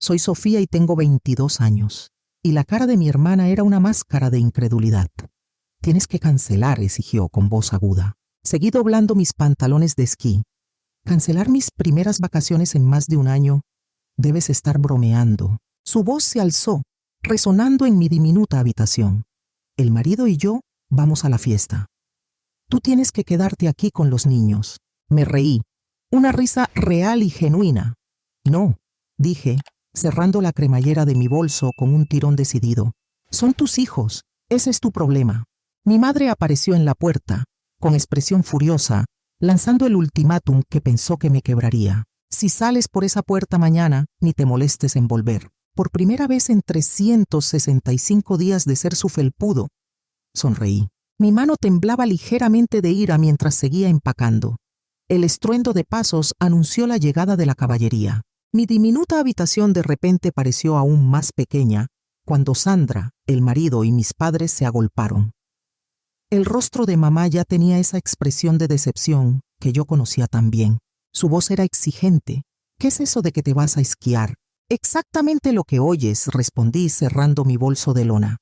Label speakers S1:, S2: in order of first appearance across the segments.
S1: Soy Sofía y tengo 22 años. Y la cara de mi hermana era una máscara de incredulidad. Tienes que cancelar, exigió con voz aguda. Seguí doblando mis pantalones de esquí. Cancelar mis primeras vacaciones en más de un año. Debes estar bromeando. Su voz se alzó, resonando en mi diminuta habitación. El marido y yo vamos a la fiesta. Tú tienes que quedarte aquí con los niños. Me reí. Una risa real y genuina. No, dije, cerrando la cremallera de mi bolso con un tirón decidido. Son tus hijos. Ese es tu problema. Mi madre apareció en la puerta, con expresión furiosa, lanzando el ultimátum que pensó que me quebraría. Si sales por esa puerta mañana, ni te molestes en volver. Por primera vez en 365 días de ser su felpudo. Sonreí. Mi mano temblaba ligeramente de ira mientras seguía empacando. El estruendo de pasos anunció la llegada de la caballería. Mi diminuta habitación de repente pareció aún más pequeña cuando Sandra, el marido y mis padres se agolparon. El rostro de mamá ya tenía esa expresión de decepción que yo conocía tan bien. Su voz era exigente. ¿Qué es eso de que te vas a esquiar? Exactamente lo que oyes, respondí cerrando mi bolso de lona.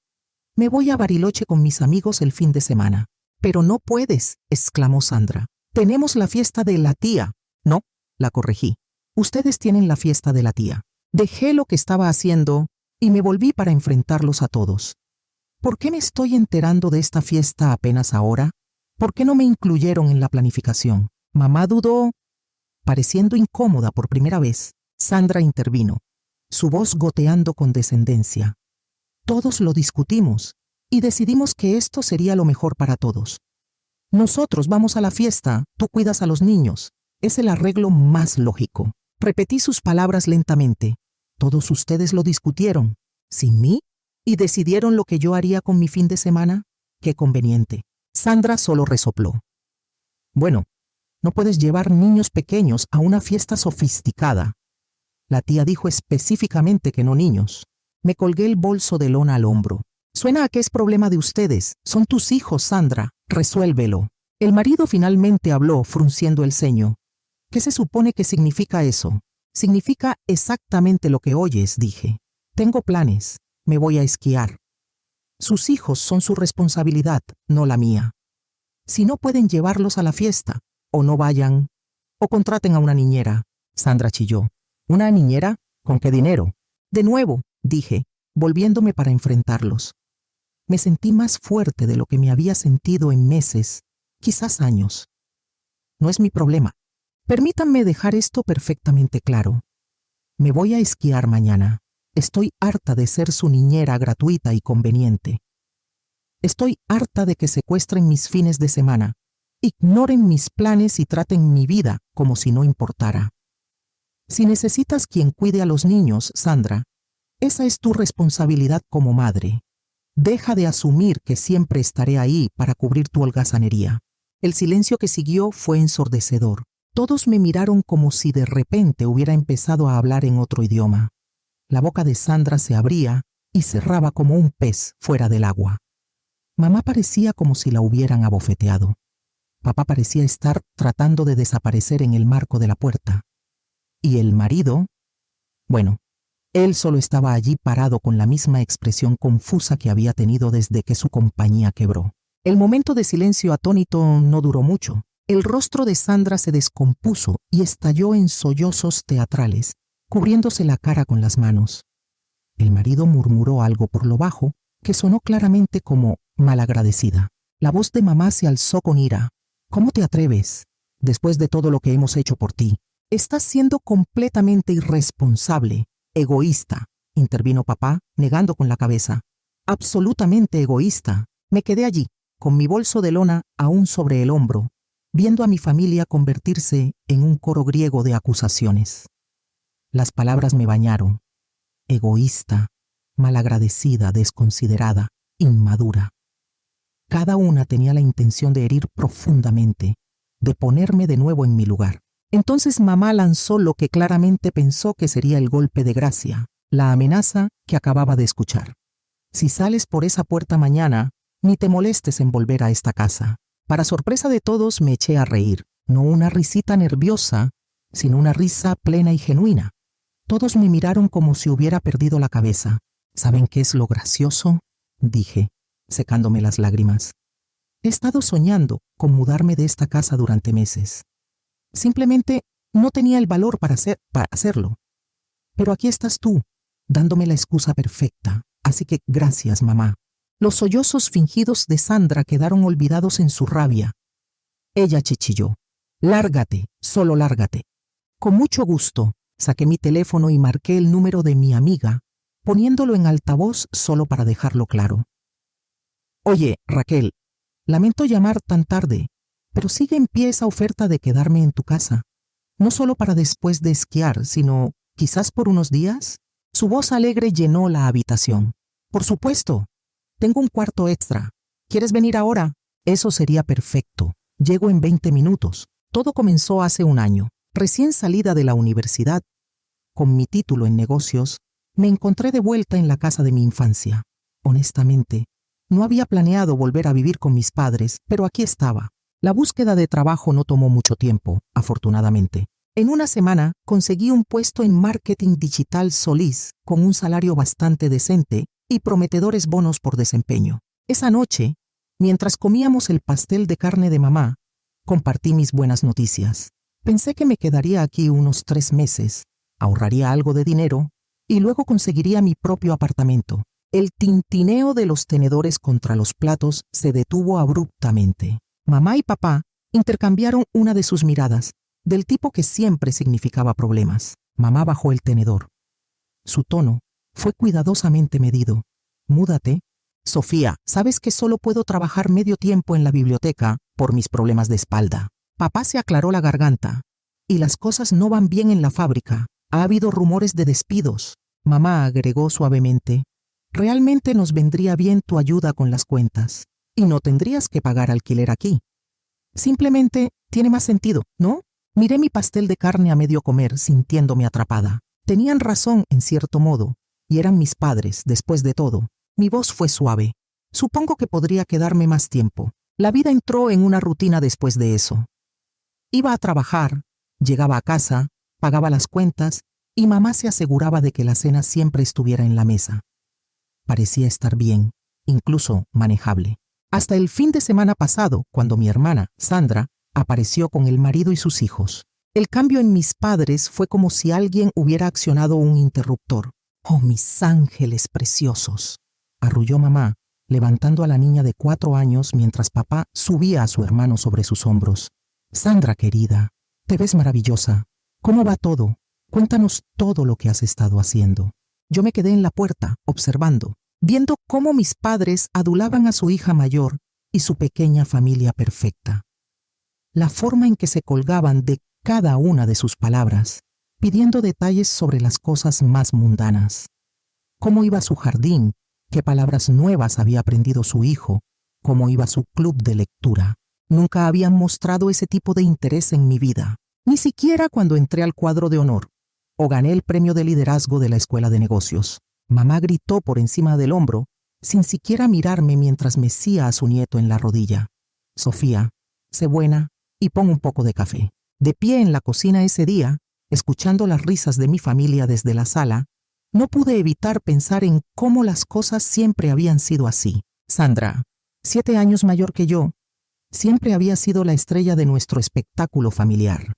S1: Me voy a Bariloche con mis amigos el fin de semana. Pero no puedes, exclamó Sandra. Tenemos la fiesta de la tía. No, la corregí. Ustedes tienen la fiesta de la tía. Dejé lo que estaba haciendo y me volví para enfrentarlos a todos. ¿Por qué me estoy enterando de esta fiesta apenas ahora? ¿Por qué no me incluyeron en la planificación? Mamá dudó. Pareciendo incómoda por primera vez, Sandra intervino, su voz goteando con descendencia. Todos lo discutimos y decidimos que esto sería lo mejor para todos. Nosotros vamos a la fiesta, tú cuidas a los niños. Es el arreglo más lógico. Repetí sus palabras lentamente. Todos ustedes lo discutieron, sin mí, y decidieron lo que yo haría con mi fin de semana. Qué conveniente. Sandra solo resopló. Bueno, no puedes llevar niños pequeños a una fiesta sofisticada. La tía dijo específicamente que no niños. Me colgué el bolso de lona al hombro. Suena a que es problema de ustedes. Son tus hijos, Sandra. Resuélvelo. El marido finalmente habló, frunciendo el ceño. ¿Qué se supone que significa eso? Significa exactamente lo que oyes, dije. Tengo planes. Me voy a esquiar. Sus hijos son su responsabilidad, no la mía. Si no pueden llevarlos a la fiesta, o no vayan, o contraten a una niñera. Sandra chilló. ¿Una niñera? ¿Con qué dinero? De nuevo, dije, volviéndome para enfrentarlos. Me sentí más fuerte de lo que me había sentido en meses, quizás años. No es mi problema. Permítanme dejar esto perfectamente claro. Me voy a esquiar mañana. Estoy harta de ser su niñera gratuita y conveniente. Estoy harta de que secuestren mis fines de semana, ignoren mis planes y traten mi vida como si no importara. Si necesitas quien cuide a los niños, Sandra, esa es tu responsabilidad como madre. Deja de asumir que siempre estaré ahí para cubrir tu holgazanería. El silencio que siguió fue ensordecedor. Todos me miraron como si de repente hubiera empezado a hablar en otro idioma. La boca de Sandra se abría y cerraba como un pez fuera del agua. Mamá parecía como si la hubieran abofeteado. Papá parecía estar tratando de desaparecer en el marco de la puerta. Y el marido, bueno, él solo estaba allí parado con la misma expresión confusa que había tenido desde que su compañía quebró. El momento de silencio atónito no duró mucho. El rostro de Sandra se descompuso y estalló en sollozos teatrales, cubriéndose la cara con las manos. El marido murmuró algo por lo bajo, que sonó claramente como malagradecida. La voz de mamá se alzó con ira. ¿Cómo te atreves? Después de todo lo que hemos hecho por ti. Estás siendo completamente irresponsable, egoísta, intervino papá, negando con la cabeza. Absolutamente egoísta. Me quedé allí, con mi bolso de lona aún sobre el hombro, viendo a mi familia convertirse en un coro griego de acusaciones. Las palabras me bañaron. Egoísta, malagradecida, desconsiderada, inmadura. Cada una tenía la intención de herir profundamente, de ponerme de nuevo en mi lugar. Entonces mamá lanzó lo que claramente pensó que sería el golpe de gracia, la amenaza que acababa de escuchar. Si sales por esa puerta mañana, ni te molestes en volver a esta casa. Para sorpresa de todos me eché a reír, no una risita nerviosa, sino una risa plena y genuina. Todos me miraron como si hubiera perdido la cabeza. ¿Saben qué es lo gracioso?, dije, secándome las lágrimas. He estado soñando con mudarme de esta casa durante meses. Simplemente no tenía el valor para hacerlo. Pero aquí estás tú, dándome la excusa perfecta. Así que gracias, mamá. Los sollozos fingidos de Sandra quedaron olvidados en su rabia. Ella chilló. Lárgate, solo lárgate. Con mucho gusto, saqué mi teléfono y marqué el número de mi amiga, poniéndolo en altavoz solo para dejarlo claro. Oye, Raquel, lamento llamar tan tarde, pero sigue en pie esa oferta de quedarme en tu casa. No solo para después de esquiar, sino quizás por unos días. Su voz alegre llenó la habitación. Por supuesto. Tengo un cuarto extra. ¿Quieres venir ahora? Eso sería perfecto. Llego en 20 minutos. Todo comenzó hace un año. Recién salida de la universidad, con mi título en negocios, me encontré de vuelta en la casa de mi infancia. Honestamente, no había planeado volver a vivir con mis padres, pero aquí estaba. La búsqueda de trabajo no tomó mucho tiempo, afortunadamente. En una semana conseguí un puesto en marketing digital Solís, con un salario bastante decente y prometedores bonos por desempeño. Esa noche, mientras comíamos el pastel de carne de mamá, compartí mis buenas noticias. Pensé que me quedaría aquí unos 3 meses, ahorraría algo de dinero y luego conseguiría mi propio apartamento. El tintineo de los tenedores contra los platos se detuvo abruptamente. Mamá y papá intercambiaron una de sus miradas, del tipo que siempre significaba problemas. Mamá bajó el tenedor. Su tono fue cuidadosamente medido. Múdate. Sofía, sabes que solo puedo trabajar medio tiempo en la biblioteca por mis problemas de espalda. Papá se aclaró la garganta. Y las cosas no van bien en la fábrica. Ha habido rumores de despidos. Mamá agregó suavemente. Realmente nos vendría bien tu ayuda con las cuentas. Y no tendrías que pagar alquiler aquí. Simplemente tiene más sentido, ¿no? Miré mi pastel de carne a medio comer, sintiéndome atrapada. Tenían razón en cierto modo, y eran mis padres, después de todo. Mi voz fue suave. Supongo que podría quedarme más tiempo. La vida entró en una rutina después de eso. Iba a trabajar, llegaba a casa, pagaba las cuentas, y mamá se aseguraba de que la cena siempre estuviera en la mesa. Parecía estar bien, incluso manejable. Hasta el fin de semana pasado, cuando mi hermana, Sandra, apareció con el marido y sus hijos. El cambio en mis padres fue como si alguien hubiera accionado un interruptor. ¡Oh, mis ángeles preciosos!, arrulló mamá, levantando a la niña de 4 años mientras papá subía a su hermano sobre sus hombros. Sandra, querida, te ves maravillosa. ¿Cómo va todo? Cuéntanos todo lo que has estado haciendo. Yo me quedé en la puerta, observando, viendo cómo mis padres adulaban a su hija mayor y su pequeña familia perfecta. La forma en que se colgaban de cada una de sus palabras, pidiendo detalles sobre las cosas más mundanas. Cómo iba su jardín, qué palabras nuevas había aprendido su hijo, cómo iba su club de lectura. Nunca habían mostrado ese tipo de interés en mi vida, ni siquiera cuando entré al cuadro de honor o gané el premio de liderazgo de la escuela de negocios. Mamá gritó por encima del hombro, sin siquiera mirarme mientras mecía a su nieto en la rodilla. Sofía, sé buena y pon un poco de café. De pie en la cocina ese día, escuchando las risas de mi familia desde la sala, no pude evitar pensar en cómo las cosas siempre habían sido así. Sandra, 7 años mayor que yo, siempre había sido la estrella de nuestro espectáculo familiar.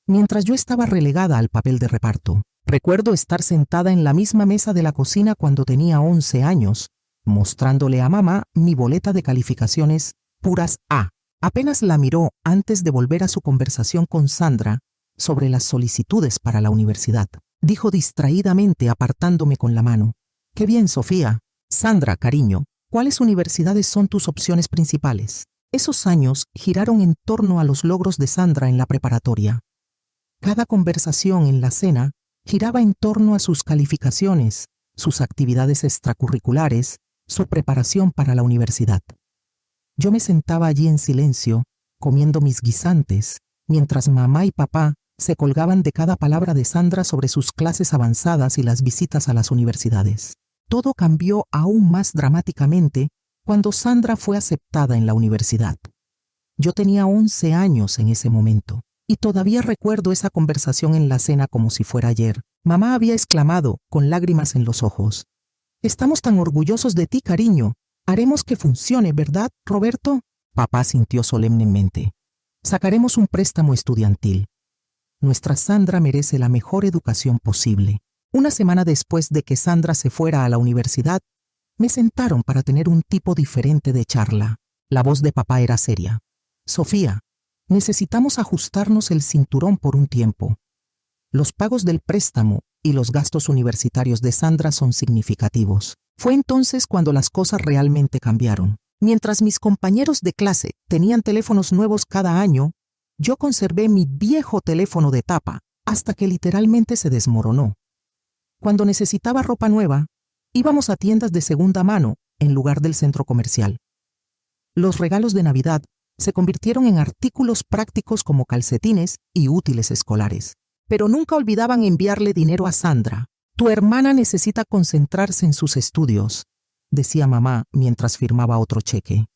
S1: Mientras yo estaba relegada al papel de reparto, recuerdo estar sentada en la misma mesa de la cocina cuando tenía 11 años, mostrándole a mamá mi boleta de calificaciones puras A. Apenas la miró antes de volver a su conversación con Sandra sobre las solicitudes para la universidad. Dijo distraídamente, apartándome con la mano. «Qué bien, Sofía. Sandra, cariño, ¿cuáles universidades son tus opciones principales?» Esos años giraron en torno a los logros de Sandra en la preparatoria. Cada conversación en la cena giraba en torno a sus calificaciones, sus actividades extracurriculares, su preparación para la universidad. Yo me sentaba allí en silencio, comiendo mis guisantes, mientras mamá y papá se colgaban de cada palabra de Sandra sobre sus clases avanzadas y las visitas a las universidades. Todo cambió aún más dramáticamente cuando Sandra fue aceptada en la universidad. Yo tenía 11 años en ese momento, Y todavía recuerdo esa conversación en la cena como si fuera ayer. Mamá había exclamado, con lágrimas en los ojos: «Estamos tan orgullosos de ti, cariño. Haremos que funcione, ¿verdad, Roberto?». Papá sintió solemnemente: «Sacaremos un préstamo estudiantil. Nuestra Sandra merece la mejor educación posible». Una semana después de que Sandra se fuera a la universidad, me sentaron para tener un tipo diferente de charla. La voz de papá era seria: «Sofía, necesitamos ajustarnos el cinturón por un tiempo. Los pagos del préstamo y los gastos universitarios de Sandra son significativos». Fue entonces cuando las cosas realmente cambiaron. Mientras mis compañeros de clase tenían teléfonos nuevos cada año, yo conservé mi viejo teléfono de tapa hasta que literalmente se desmoronó. Cuando necesitaba ropa nueva, íbamos a tiendas de segunda mano en lugar del centro comercial. Los regalos de Navidad se convirtieron en artículos prácticos como calcetines y útiles escolares. Pero nunca olvidaban enviarle dinero a Sandra. «Tu hermana necesita concentrarse en sus estudios», decía mamá mientras firmaba otro cheque.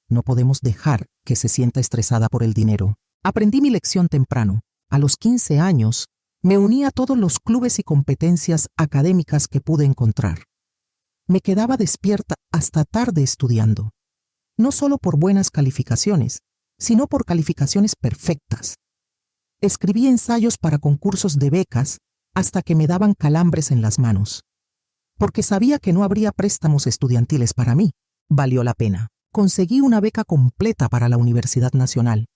S1: «No podemos dejar que se sienta estresada por el dinero». Aprendí mi lección temprano. A los 15 años, me uní a todos los clubes y competencias académicas que pude encontrar. Me quedaba despierta hasta tarde estudiando, no solo por buenas calificaciones, sino por calificaciones perfectas. Escribí ensayos para concursos de becas hasta que me daban calambres en las manos. Porque sabía que no habría préstamos estudiantiles para mí. Valió la pena. Conseguí una beca completa para la Universidad Nacional.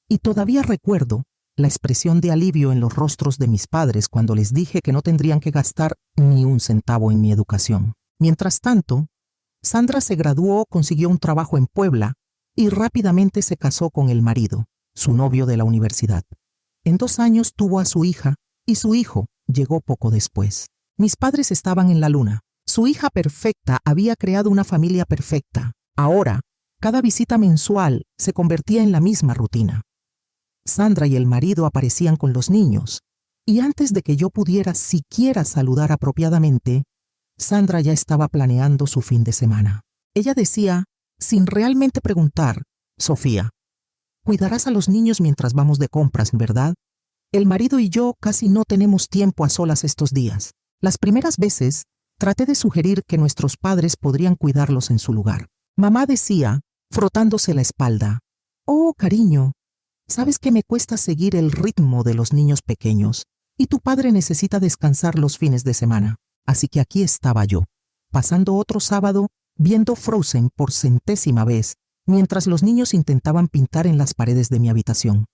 S1: Y todavía recuerdo la expresión de alivio en los rostros de mis padres cuando les dije que no tendrían que gastar ni un centavo en mi educación. Mientras tanto, Sandra se graduó, consiguió un trabajo en Puebla y rápidamente se casó con el marido, su novio de la universidad. En 2 años tuvo a su hija y su hijo llegó poco después. Mis padres estaban en la luna. Su hija perfecta había creado una familia perfecta. Ahora, cada visita mensual se convertía en la misma rutina. Sandra y el marido aparecían con los niños, y antes de que yo pudiera siquiera saludar apropiadamente, Sandra ya estaba planeando su fin de semana. Ella decía, sin realmente preguntar: «Sofía, cuidarás a los niños mientras vamos de compras, ¿verdad? El marido y yo casi no tenemos tiempo a solas estos días». Las primeras veces, traté de sugerir que nuestros padres podrían cuidarlos en su lugar. Mamá decía, frotándose la espalda: «Oh, cariño, sabes que me cuesta seguir el ritmo de los niños pequeños, y tu padre necesita descansar los fines de semana». Así que aquí estaba yo, pasando otro sábado viendo Frozen por 100ª vez, mientras los niños intentaban pintar en las paredes de mi habitación.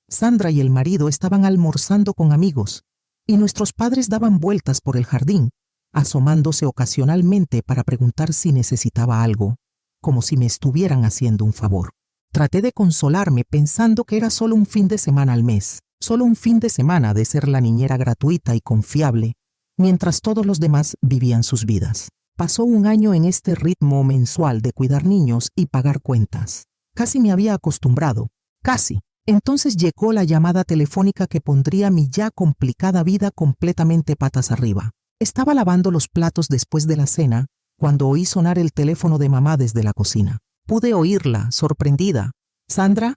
S1: Sandra y el marido estaban almorzando con amigos, y nuestros padres daban vueltas por el jardín, asomándose ocasionalmente para preguntar si necesitaba algo, como si me estuvieran haciendo un favor. Traté de consolarme pensando que era solo un fin de semana al mes, solo un fin de semana de ser la niñera gratuita y confiable, mientras todos los demás vivían sus vidas. Pasó un año en este ritmo mensual de cuidar niños y pagar cuentas. Casi me había acostumbrado, casi. Entonces llegó la llamada telefónica que pondría mi ya complicada vida completamente patas arriba. Estaba lavando los platos después de la cena cuando oí sonar el teléfono de mamá desde la cocina. Pude oírla, sorprendida. «¿Sandra?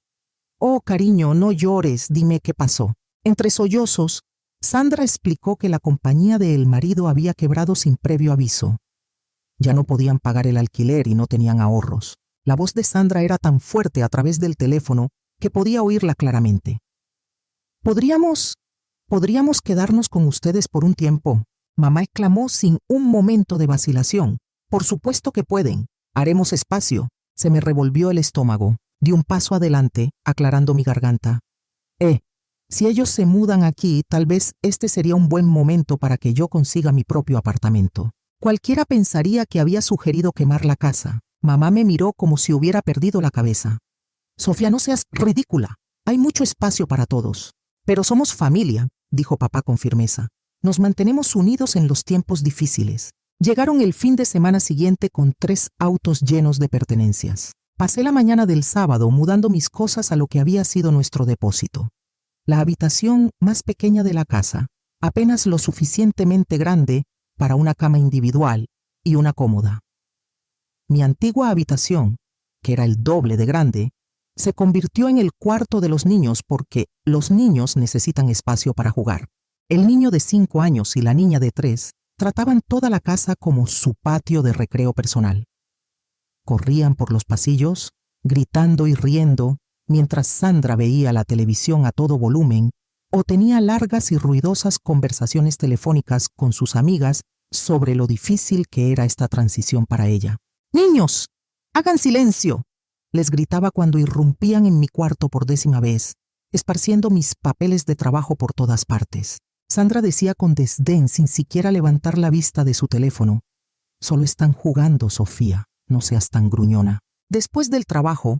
S1: Oh, cariño, no llores, dime qué pasó». Entre sollozos, Sandra explicó que la compañía del marido había quebrado sin previo aviso. Ya no podían pagar el alquiler y no tenían ahorros. La voz de Sandra era tan fuerte a través del teléfono que podía oírla claramente. ¿Podríamos quedarnos con ustedes por un tiempo?», mamá exclamó sin un momento de vacilación. «Por supuesto que pueden. Haremos espacio». Se me revolvió el estómago. Di un paso adelante, aclarando mi garganta. Si ellos se mudan aquí, tal vez este sería un buen momento para que yo consiga mi propio apartamento. Cualquiera pensaría que había sugerido quemar la casa. Mamá me miró como si hubiera perdido la cabeza. «Sofía, no seas ridícula. Hay mucho espacio para todos». «Pero somos familia», dijo papá con firmeza. «Nos mantenemos unidos en los tiempos difíciles». Llegaron el fin de semana siguiente con 3 autos llenos de pertenencias. Pasé la mañana del sábado mudando mis cosas a lo que había sido nuestro depósito. La habitación más pequeña de la casa, apenas lo suficientemente grande para una cama individual y una cómoda. Mi antigua habitación, que era el doble de grande, Se convirtió en el cuarto de los niños porque los niños necesitan espacio para jugar. El niño de 5 años y la niña de 3 trataban toda la casa como su patio de recreo personal. Corrían por los pasillos, gritando y riendo, mientras Sandra veía la televisión a todo volumen o tenía largas y ruidosas conversaciones telefónicas con sus amigas sobre lo difícil que era esta transición para ella. ¡Niños! ¡Hagan silencio!, les gritaba cuando irrumpían en mi cuarto por 10ª vez, esparciendo mis papeles de trabajo por todas partes. Sandra decía con desdén, sin siquiera levantar la vista de su teléfono: «Solo están jugando, Sofía, no seas tan gruñona». Después del trabajo,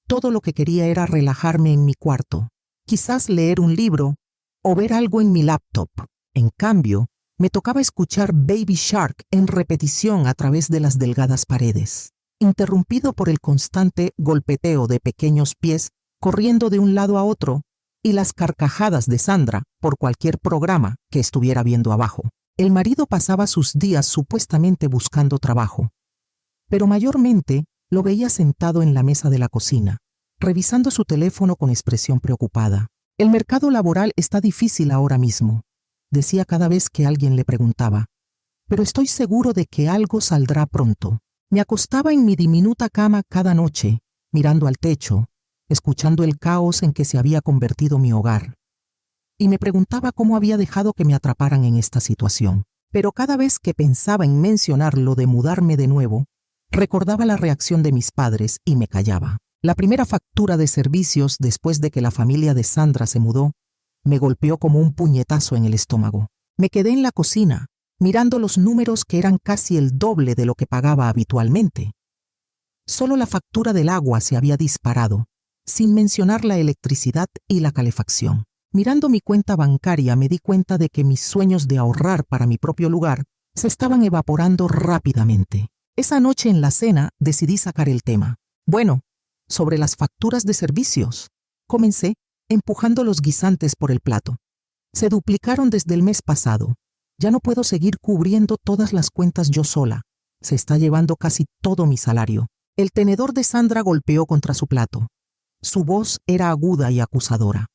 S1: todo lo que quería era relajarme en mi cuarto, quizás leer un libro o ver algo en mi laptop. En cambio, me tocaba escuchar Baby Shark en repetición a través de las delgadas paredes, interrumpido por el constante golpeteo de pequeños pies corriendo de un lado a otro y las carcajadas de Sandra por cualquier programa que estuviera viendo abajo. El marido pasaba sus días supuestamente buscando trabajo, pero mayormente lo veía sentado en la mesa de la cocina, revisando su teléfono con expresión preocupada. «El mercado laboral está difícil ahora mismo», decía cada vez que alguien le preguntaba, «pero estoy seguro de que algo saldrá pronto». Me acostaba en mi diminuta cama cada noche, mirando al techo, escuchando el caos en que se había convertido mi hogar, y me preguntaba cómo había dejado que me atraparan en esta situación. Pero cada vez que pensaba en mencionar lo de mudarme de nuevo, recordaba la reacción de mis padres y me callaba. La primera factura de servicios después de que la familia de Sandra se mudó me golpeó como un puñetazo en el estómago. Me quedé en la cocina, mirando los números que eran casi el doble de lo que pagaba habitualmente. Solo la factura del agua se había disparado, sin mencionar la electricidad y la calefacción. Mirando mi cuenta bancaria me di cuenta de que mis sueños de ahorrar para mi propio lugar se estaban evaporando rápidamente. Esa noche en la cena decidí sacar el tema. «Bueno, sobre las facturas de servicios», comencé, empujando los guisantes por el plato. «Se duplicaron desde el mes pasado. Ya no puedo seguir cubriendo todas las cuentas yo sola. Se está llevando casi todo mi salario». El tenedor de Sandra golpeó contra su plato. Su voz era aguda y acusadora.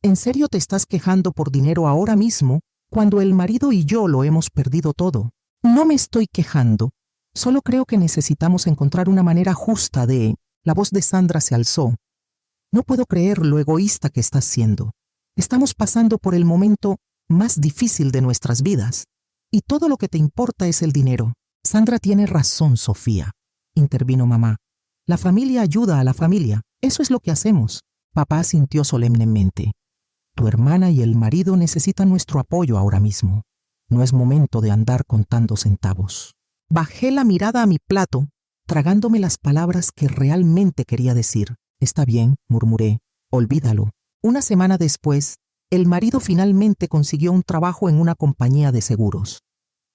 S1: «¿En serio te estás quejando por dinero ahora mismo, cuando el marido y yo lo hemos perdido todo?» «No me estoy quejando. Solo creo que necesitamos encontrar una manera justa de...». La voz de Sandra se alzó. «No puedo creer lo egoísta que estás siendo. Estamos pasando por el momento más difícil de nuestras vidas, y todo lo que te importa es el dinero». «Sandra tiene razón, Sofía», intervino mamá. «La familia ayuda a la familia. Eso es lo que hacemos». Papá asintió solemnemente. «Tu hermana y el marido necesitan nuestro apoyo ahora mismo. No es momento de andar contando centavos». Bajé la mirada a mi plato, tragándome las palabras que realmente quería decir. «Está bien», murmuré. «Olvídalo». Una semana después, el marido finalmente consiguió un trabajo en una compañía de seguros.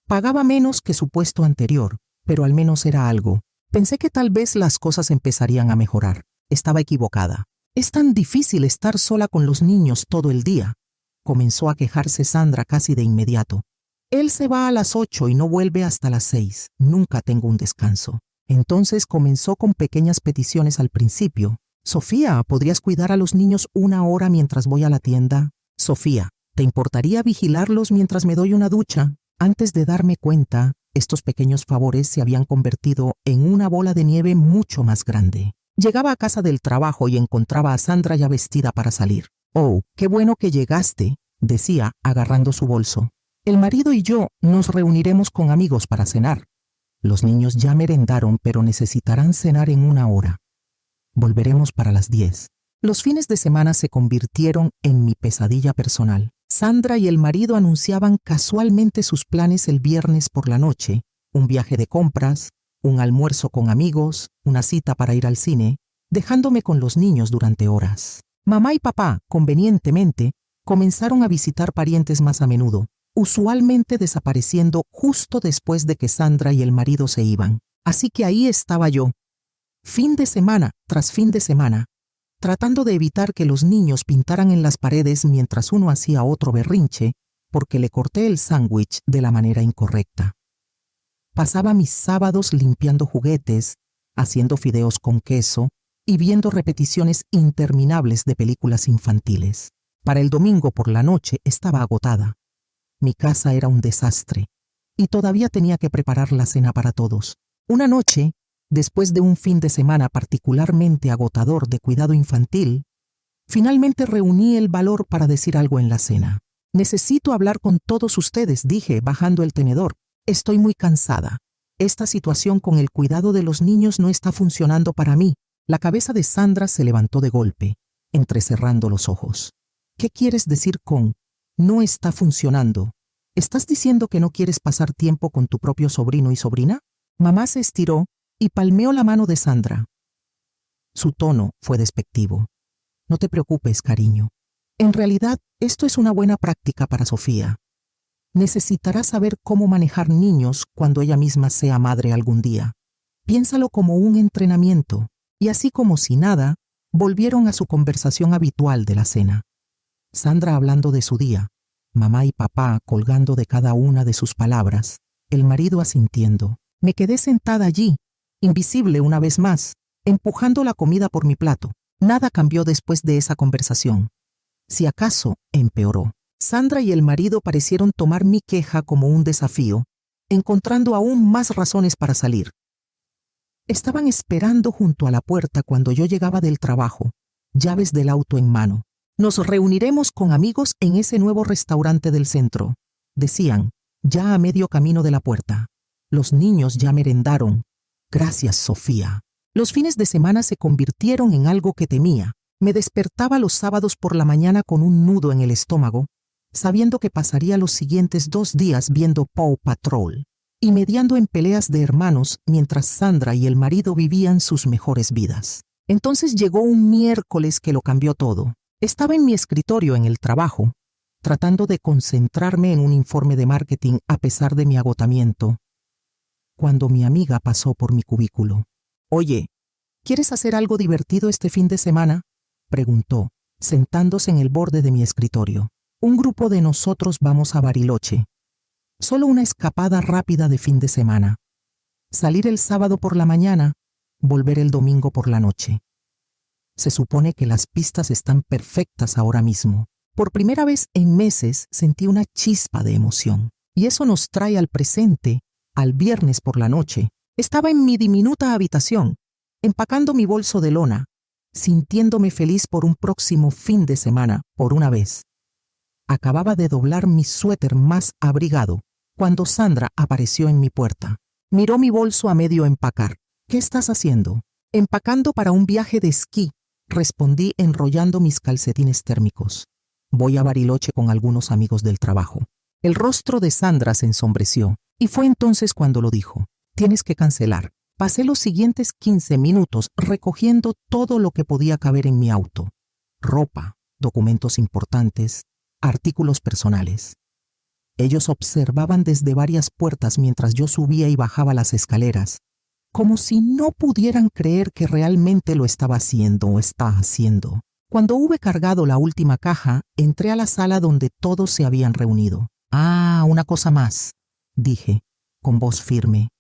S1: Pagaba menos que su puesto anterior, pero al menos era algo. Pensé que tal vez las cosas empezarían a mejorar. Estaba equivocada. «Es tan difícil estar sola con los niños todo el día», comenzó a quejarse Sandra casi de inmediato. «Él se va a las 8 y no vuelve hasta las 6. Nunca tengo un descanso». Entonces comenzó con pequeñas peticiones al principio. «Sofía, ¿podrías cuidar a los niños 1 hora mientras voy a la tienda? Sofía, ¿te importaría vigilarlos mientras me doy una ducha?» Antes de darme cuenta, estos pequeños favores se habían convertido en una bola de nieve mucho más grande. Llegaba a casa del trabajo y encontraba a Sandra ya vestida para salir. «Oh, qué bueno que llegaste», decía, agarrando su bolso. «El marido y yo nos reuniremos con amigos para cenar. Los niños ya merendaron, pero necesitarán cenar en 1 hora. Volveremos para las 10. Los fines de semana se convirtieron en mi pesadilla personal. Sandra y el marido anunciaban casualmente sus planes el viernes por la noche: un viaje de compras, un almuerzo con amigos, una cita para ir al cine, dejándome con los niños durante horas. Mamá y papá, convenientemente, comenzaron a visitar parientes más a menudo, usualmente desapareciendo justo después de que Sandra y el marido se iban. Así que ahí estaba yo, fin de semana tras fin de semana, tratando de evitar que los niños pintaran en las paredes mientras uno hacía otro berrinche porque le corté el sándwich de la manera incorrecta. Pasaba mis sábados limpiando juguetes, haciendo fideos con queso y viendo repeticiones interminables de películas infantiles. Para el domingo por la noche estaba agotada. Mi casa era un desastre y todavía tenía que preparar la cena para todos. Una noche, después de un fin de semana particularmente agotador de cuidado infantil, finalmente reuní el valor para decir algo en la cena. Necesito hablar con todos ustedes, dije, bajando el tenedor. Estoy muy cansada. Esta situación con el cuidado de los niños no está funcionando para mí. La cabeza de Sandra se levantó de golpe, entrecerrando los ojos. ¿Qué quieres decir con no está funcionando? ¿Estás diciendo que no quieres pasar tiempo con tu propio sobrino y sobrina? Mamá se estiró y palmeó la mano de Sandra. Su tono fue despectivo. No te preocupes, cariño. En realidad, esto es una buena práctica para Sofía. Necesitará saber cómo manejar niños cuando ella misma sea madre algún día. Piénsalo como un entrenamiento. Y así como si nada, volvieron a su conversación habitual de la cena. Sandra hablando de su día, mamá y papá colgando de cada una de sus palabras, el marido asintiendo. Me quedé sentada allí, invisible una vez más, empujando la comida por mi plato. Nada cambió después de esa conversación. Si acaso, empeoró. Sandra y el marido parecieron tomar mi queja como un desafío, encontrando aún más razones para salir. Estaban esperando junto a la puerta cuando yo llegaba del trabajo, llaves del auto en mano. Nos reuniremos con amigos en ese nuevo restaurante del centro, decían, ya a medio camino de la puerta. Los niños ya merendaron. Gracias, Sofía. Los fines de semana se convirtieron en algo que temía. Me despertaba los sábados por la mañana con un nudo en el estómago, sabiendo que pasaría los siguientes 2 días viendo Paw Patrol y mediando en peleas de hermanos mientras Sandra y el marido vivían sus mejores vidas. Entonces llegó un miércoles que lo cambió todo. Estaba en mi escritorio en el trabajo, tratando de concentrarme en un informe de marketing a pesar de mi agotamiento, cuando mi amiga pasó por mi cubículo. Oye, ¿quieres hacer algo divertido este fin de semana?, preguntó, sentándose en el borde de mi escritorio. Un grupo de nosotros vamos a Bariloche. Solo una escapada rápida de fin de semana. Salir el sábado por la mañana, volver el domingo por la noche. Se supone que las pistas están perfectas ahora mismo. Por primera vez en meses sentí una chispa de emoción. Y eso nos trae al presente, al viernes por la noche. Estaba en mi diminuta habitación, empacando mi bolso de lona, sintiéndome feliz por un próximo fin de semana, por una vez. Acababa de doblar mi suéter más abrigado, cuando Sandra apareció en mi puerta. Miró mi bolso a medio empacar. ¿Qué estás haciendo? Empacando para un viaje de esquí, respondí enrollando mis calcetines térmicos. Voy a Bariloche con algunos amigos del trabajo. El rostro de Sandra se ensombreció, y fue entonces cuando lo dijo. Tienes que cancelar. Pasé los siguientes 15 minutos recogiendo todo lo que podía caber en mi auto. Ropa, documentos importantes, artículos personales. Ellos observaban desde varias puertas mientras yo subía y bajaba las escaleras, como si no pudieran creer que realmente lo estaba haciendo o está haciendo. Cuando hube cargado la última caja, entré a la sala donde todos se habían reunido. Ah, una cosa más, dije, con voz firme.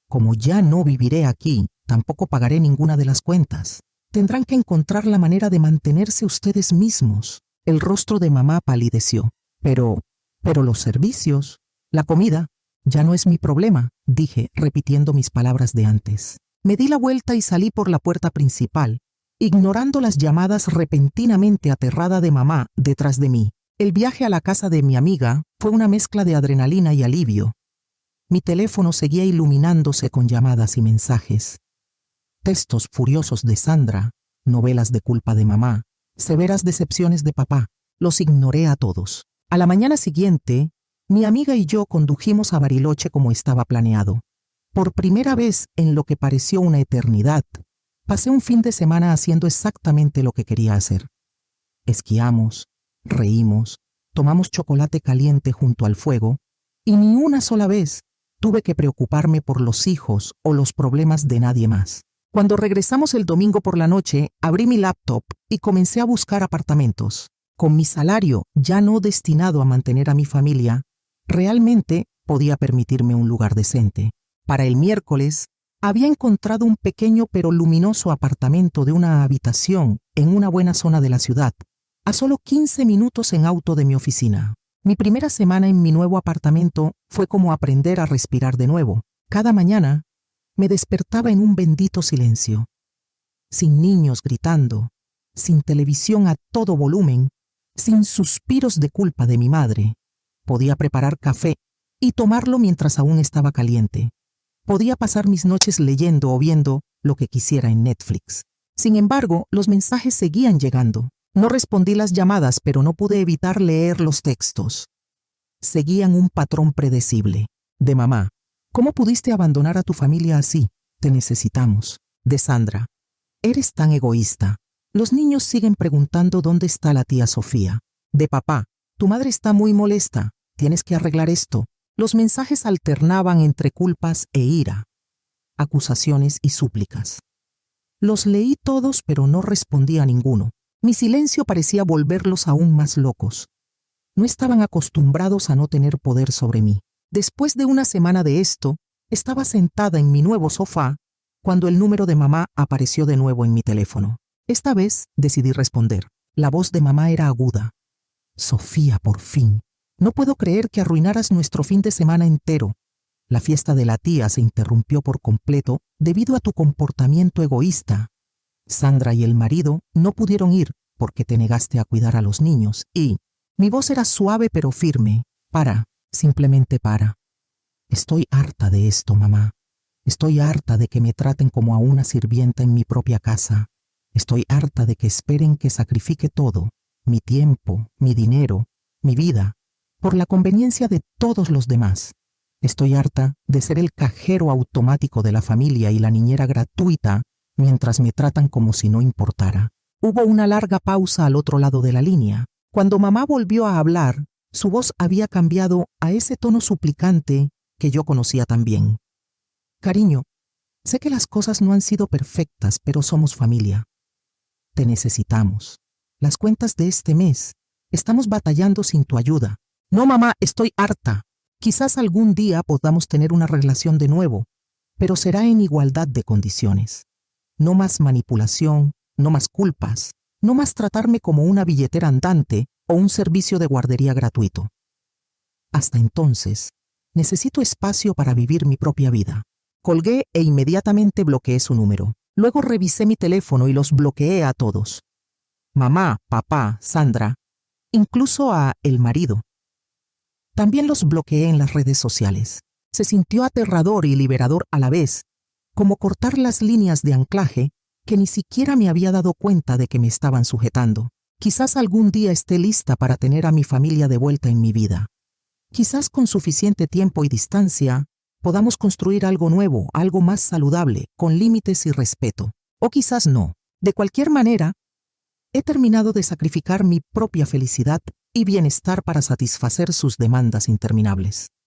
S1: Como ya no viviré aquí, tampoco pagaré ninguna de las cuentas. Tendrán que encontrar la manera de mantenerse ustedes mismos. El rostro de mamá palideció. Pero los servicios, la comida, ya no es mi problema, dije, repitiendo mis palabras de antes. Me di la vuelta y salí por la puerta principal, ignorando las llamadas repentinamente aterrada de mamá detrás de mí. El viaje a la casa de mi amiga fue una mezcla de adrenalina y alivio. Mi teléfono seguía iluminándose con llamadas y mensajes. Textos furiosos de Sandra, novelas de culpa de mamá, severas decepciones de papá. Los ignoré a todos. A la mañana siguiente, mi amiga y yo condujimos a Bariloche como estaba planeado. Por primera vez en lo que pareció una eternidad, pasé un fin de semana haciendo exactamente lo que quería hacer. Esquiamos, reímos, tomamos chocolate caliente junto al fuego y ni una sola vez tuve que preocuparme por los hijos o los problemas de nadie más. Cuando regresamos el domingo por la noche, abrí mi laptop y comencé a buscar apartamentos. Con mi salario ya no destinado a mantener a mi familia, realmente podía permitirme un lugar decente. Para el miércoles, Había encontrado un pequeño pero luminoso apartamento de una habitación en una buena zona de la ciudad, a solo 15 minutos en auto de mi oficina. Mi primera semana en mi nuevo apartamento fue como aprender a respirar de nuevo. Cada mañana me despertaba en un bendito silencio, sin niños gritando, sin televisión a todo volumen, sin suspiros de culpa de mi madre. Podía preparar café y tomarlo mientras aún estaba caliente. Podía pasar mis noches leyendo o viendo lo que quisiera en Netflix. Sin embargo, los mensajes seguían llegando. No respondí las llamadas, pero no pude evitar leer los textos. Seguían un patrón predecible. De mamá: ¿cómo pudiste abandonar a tu familia así? Te necesitamos. De Sandra: eres tan egoísta. Los niños siguen preguntando dónde está la tía Sofía. De papá: tu madre está muy molesta. Tienes que arreglar esto. Los mensajes alternaban entre culpas e ira, acusaciones y súplicas. Los leí todos, pero no respondí a ninguno. Mi silencio parecía volverlos aún más locos. No estaban acostumbrados a no tener poder sobre mí. Después de una semana de esto, estaba sentada en mi nuevo sofá cuando el número de mamá apareció de nuevo en mi teléfono. Esta vez decidí responder. La voz de mamá era aguda. Sofía, por fin. No puedo creer que arruinaras nuestro fin de semana entero. La fiesta de la tía se interrumpió por completo debido a tu comportamiento egoísta. Sandra y el marido no pudieron ir porque te negaste a cuidar a los niños y... Mi voz era suave pero firme. Para, simplemente para. Estoy harta de esto, mamá. Estoy harta de que me traten como a una sirvienta en mi propia casa. Estoy harta de que esperen que sacrifique todo, mi tiempo, mi dinero, mi vida, por la conveniencia de todos los demás. Estoy harta de ser el cajero automático de la familia y la niñera gratuita mientras me tratan como si no importara. Hubo una larga pausa al otro lado de la línea. Cuando mamá volvió a hablar, su voz había cambiado a ese tono suplicante que yo conocía tan bien. Cariño, sé que las cosas no han sido perfectas, pero somos familia. Te necesitamos. Las cuentas de este mes. Estamos batallando sin tu ayuda. No, mamá, estoy harta. Quizás algún día podamos tener una relación de nuevo, pero será en igualdad de condiciones. No más manipulación, no más culpas, no más tratarme como una billetera andante o un servicio de guardería gratuito. Hasta entonces, necesito espacio para vivir mi propia vida. Colgué e inmediatamente bloqueé su número. Luego revisé mi teléfono y los bloqueé a todos. Mamá, papá, Sandra, incluso a el marido. También los bloqueé en las redes sociales. Se sintió aterrador y liberador a la vez, como cortar las líneas de anclaje que ni siquiera me había dado cuenta de que me estaban sujetando. Quizás algún día esté lista para tener a mi familia de vuelta en mi vida. Quizás con suficiente tiempo y distancia podamos construir algo nuevo, algo más saludable, con límites y respeto. O quizás no. De cualquier manera, he terminado de sacrificar mi propia felicidad y bienestar para satisfacer sus demandas interminables.